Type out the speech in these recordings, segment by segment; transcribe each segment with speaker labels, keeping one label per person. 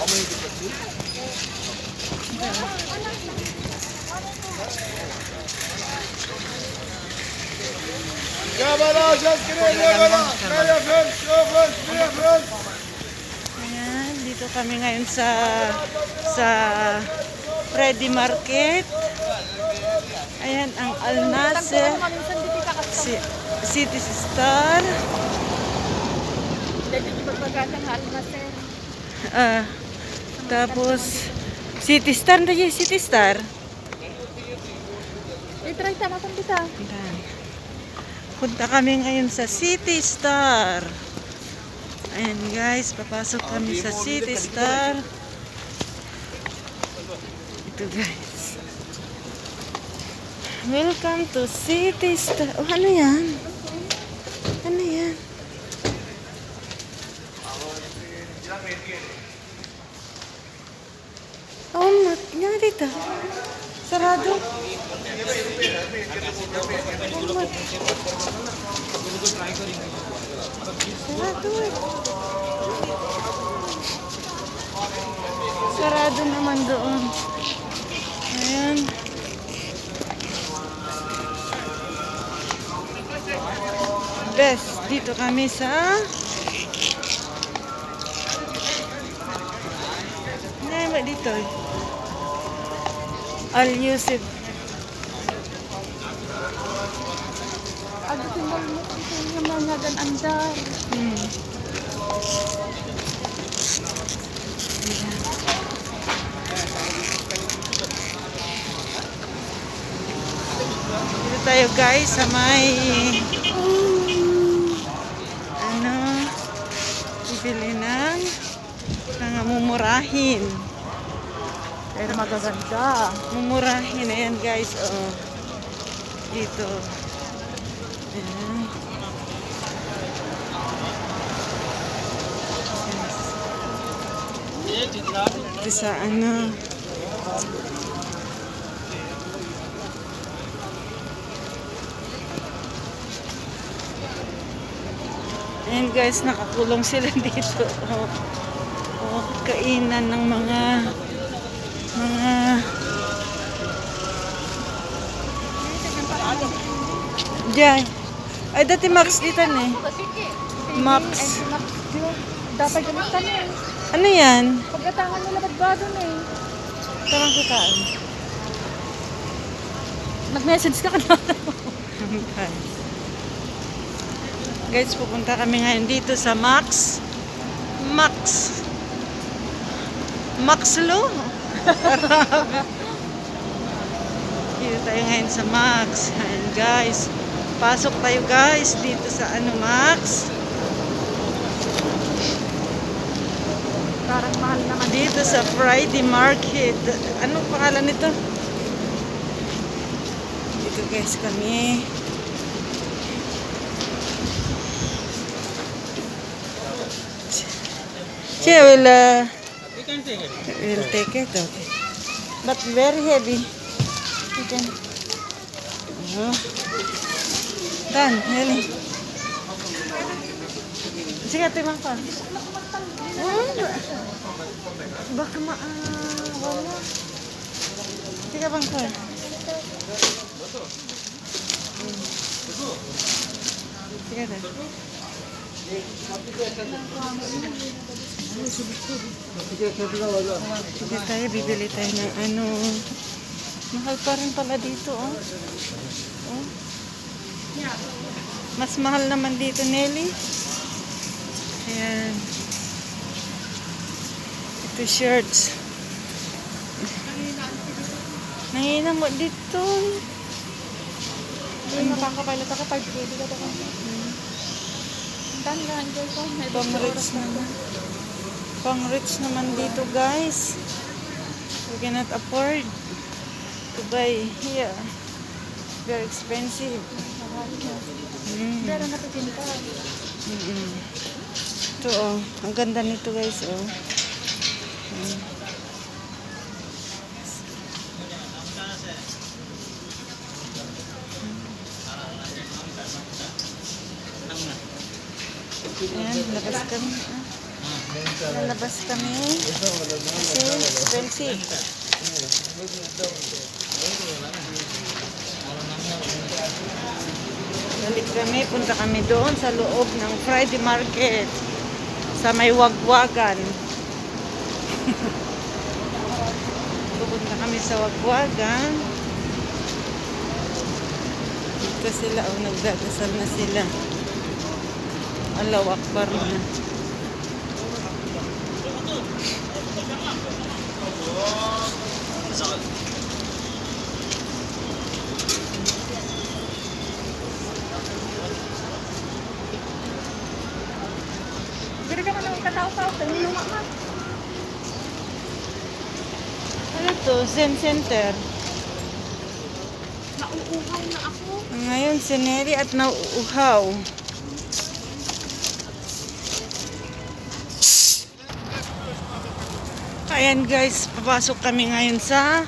Speaker 1: Ayan, dito kami ngayon sa Freddy Market. Ayan ang Al Nasser City Star. Tapos City Star na yun, City Star.
Speaker 2: I-try tama kung kita.
Speaker 1: Ayan. Punta kami ngayon sa City Star. Ayan guys, papasok kami sa City Star. Ito guys. Welcome to City Star. Oh, ano yan? Ano yan? Oh, yan dito. Sarado. Sarado naman doon. Ayan. Best, dito kami sa dito. Al Yusuf.
Speaker 2: Agad mo ito yung mga gan-andar.
Speaker 1: Dito tayo guys sa may bibili ng mga mumurahin.
Speaker 2: Pero magaganda.
Speaker 1: Mumurahin. Ayan guys. Oh. Dito. Ayan. Ito sa ano. Ayan guys, nakakulong sila dito. Oh, kainan ng mga diyan. Ay, dati Max dito na eh. Max.
Speaker 2: Dapat ganito na eh.
Speaker 1: Ano yan?
Speaker 2: Pagkatangan nila bagbado na eh.
Speaker 1: Tarang kitaan.
Speaker 2: Nag-message ka na.
Speaker 1: Guys, pupunta kami ngayon dito sa Max. Maxlo. Dito tayo ngayon sa Max. Ayan guys. Pasok tayo guys dito sa Max.
Speaker 2: Parang mahal naman.
Speaker 1: Dito sa Friday Market. Anong pangalan nito? Dito guys kami. She will take it, okay. But very heavy. You can. Done, really. Sige, timang ka. Baka wala. Sige, bang ka. Sige, na. Sige tayo, bibili tayo ng ano. Mahal pa rin pala dito, oh. Oh. Mas mahal naman dito, Nelly. Ayan. Ito shirts. Nangina mo dito.
Speaker 2: Hindi makakapilot ako. 5 kg ka ako. Dandan, girl ko.
Speaker 1: Pang-rich naman. Pang-rich naman dito, guys. We cannot afford to buy here. Very expensive.
Speaker 2: Pero napitinta.
Speaker 1: Ito, oh. Ang ganda nito, guys, oh. Ayan, labas kami. Lalabas kami. Kasi expensive. Balik kami, punta kami doon sa loob ng Friday Market. Sa may Wagwagan. Pupunta kami sa Wagwagan. Dito sila, nagdadasal na sila. Allahu Akbar na.
Speaker 2: Pero ka man lang katao-tao, tanulungan ka.
Speaker 1: Ano to? Zen Center.
Speaker 2: Nauuhaw na ako.
Speaker 1: Ngayon, si Neri at nauuhaw. Ayan guys, papasok kami ngayon sa...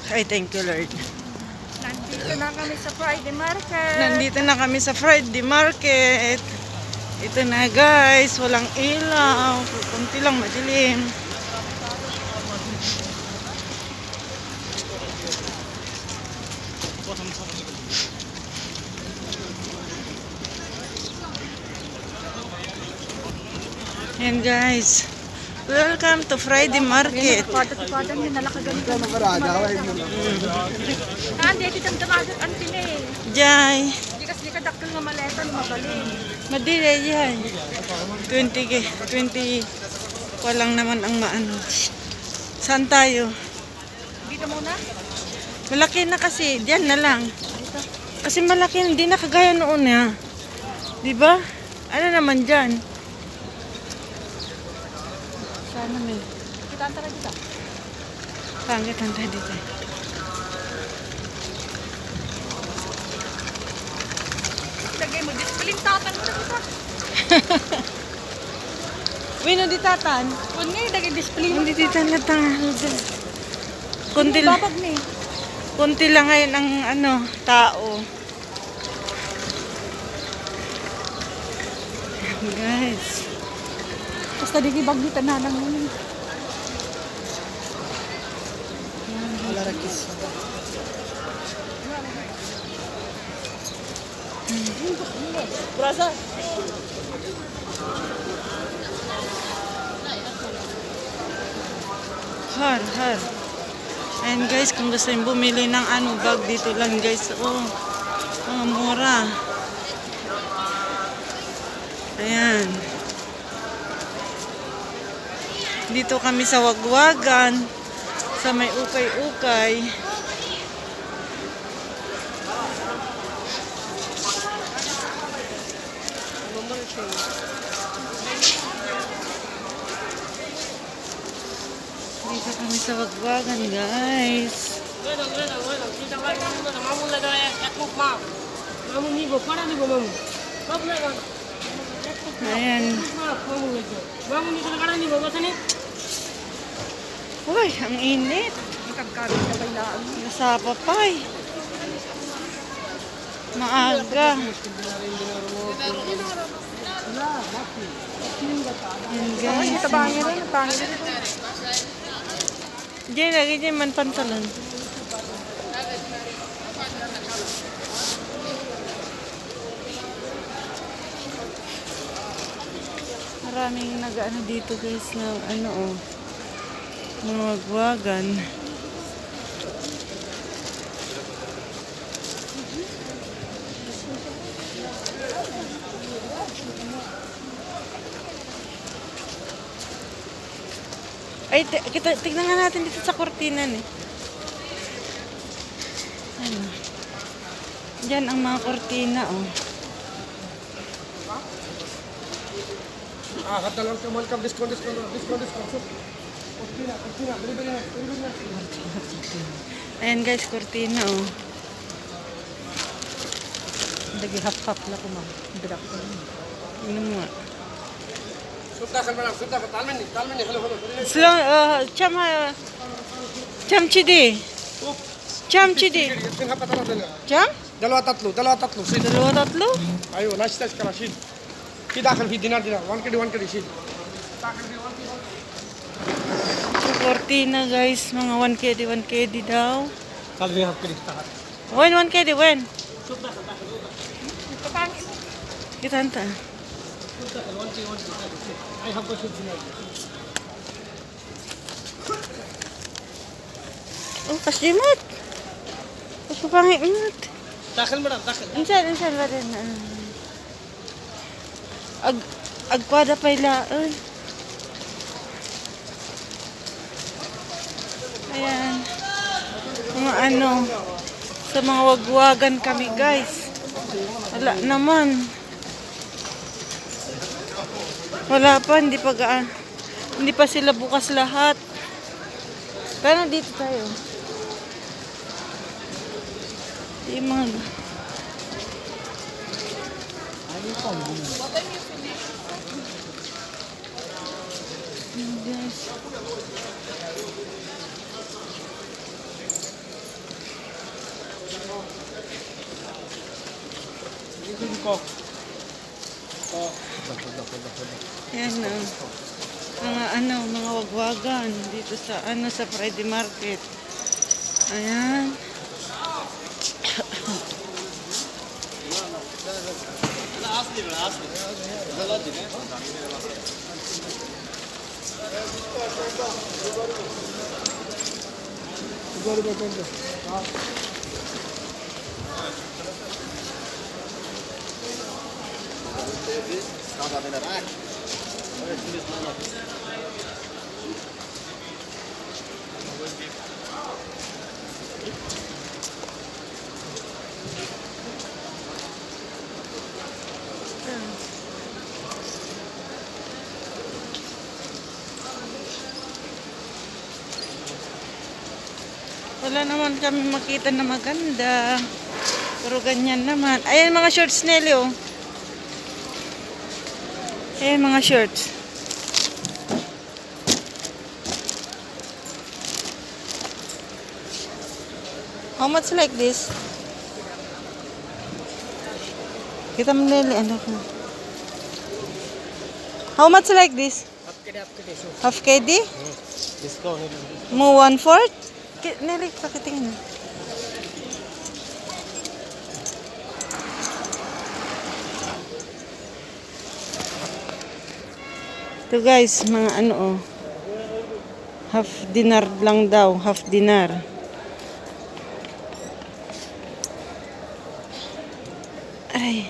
Speaker 1: Ay, thank you Lord.
Speaker 2: Nandito na kami sa Friday Market.
Speaker 1: Nandito na kami sa Friday Market. Ito na guys, walang ilaw. Kunti lang madilim. Ayan guys. Welcome to Friday Market.
Speaker 2: Padat-padat niya nalakagan ka. Hindi, kitang damagat ang pinay.
Speaker 1: Jai.
Speaker 2: Hindi kasi ka daktil nga maleta, lumabalik.
Speaker 1: Madire yan. 20. Walang naman ang maano. Saan tayo?
Speaker 2: Dito muna.
Speaker 1: Malaki na kasi. Diyan na lang. Kasi malaki na. Hindi na kagaya noon ha. Diba? Ano naman dyan? Sana may.
Speaker 2: Kita antara kita.
Speaker 1: Pangit ang tayo dito.
Speaker 2: Lagay mo, disbalintatan mo na kita.
Speaker 1: Wino di tatan.
Speaker 2: Kung nga, lagay disbalintatan.
Speaker 1: Hindi di tatan. Kunti lang.
Speaker 2: Babag ni.
Speaker 1: Kunti lang ngayon ang ano, tao. Guys.
Speaker 2: Basta di kibag dito na lang yun.
Speaker 1: Alarakis. Brasa. Har. Ayan guys, kung gusto yung bumili ng ano, bag dito lang guys. Oh, mga mura. Ayan. Dito kami sa Wagwagan. Sa may ukay-ukay. Dito kami sa Wagwagan, guys. Ayan. Uy, ang init.
Speaker 2: Ikagkabit na bailaan.
Speaker 1: Nasa papay. Maaga. Ayan, guys.
Speaker 2: Ito bangin rin, bangin rin.
Speaker 1: Diyan, lagi dyan man pantalon. Maraming nag-ano dito guys ng ano oh. Mga wagwagan. Ay, tignan nga natin dito sa kortina eh. Ano? Diyan ang mga kortina oh.
Speaker 3: kata lang naman ka discount. Kortina, bili na.
Speaker 1: Ayan guys, kortina oh. Lagi hap-hap na ko ma'am. Drop ko. Ano mo nga.
Speaker 3: Sudah kan malam, sudah kan talmen ni, halo.
Speaker 1: Slow, cham chidi. Cham chidi.
Speaker 3: Tingnan pa tala dala.
Speaker 1: Cham?
Speaker 3: Dalawa tatlo. Sid.
Speaker 1: Dalawa tatlo?
Speaker 3: Ayo, nice touch kara sid. Kita akan dinar. 1 kg sid.
Speaker 1: Cortina guys, mga 1 KD, 1 KD daw.
Speaker 3: कल भी आपके रिश्ता है
Speaker 1: When 1 KD, when?
Speaker 2: Kapangit.
Speaker 1: Kita hanta.
Speaker 3: आई हमको शुद्ध सुना
Speaker 1: Oh, kasjimot. Kapangit.
Speaker 3: दाखिल मैडम दाखिल
Speaker 1: Insan ba din? Agkwada pa ilaan. Ayan. Mga ano, sa mga wagwagan kami guys. Wala naman. Wala pa, hindi pa sila bukas lahat. Pero dito tayo. Yung mga guys. Yan na. Mga wagwagan dito sa sa Friday Market. Ayan. Wala naman kami makita na maganda. Pero ganyan naman. Ayan mga shorts, Nelly, oh. Ayan mga shorts. How much like this? Kita mo, Nelly, ano ko. How much like this? Half KD?
Speaker 3: इसको
Speaker 1: Mo 1/4? Nelly, pakitingin na. Ito guys, mga ano oh. Half dinar lang daw, half dinar. Ay.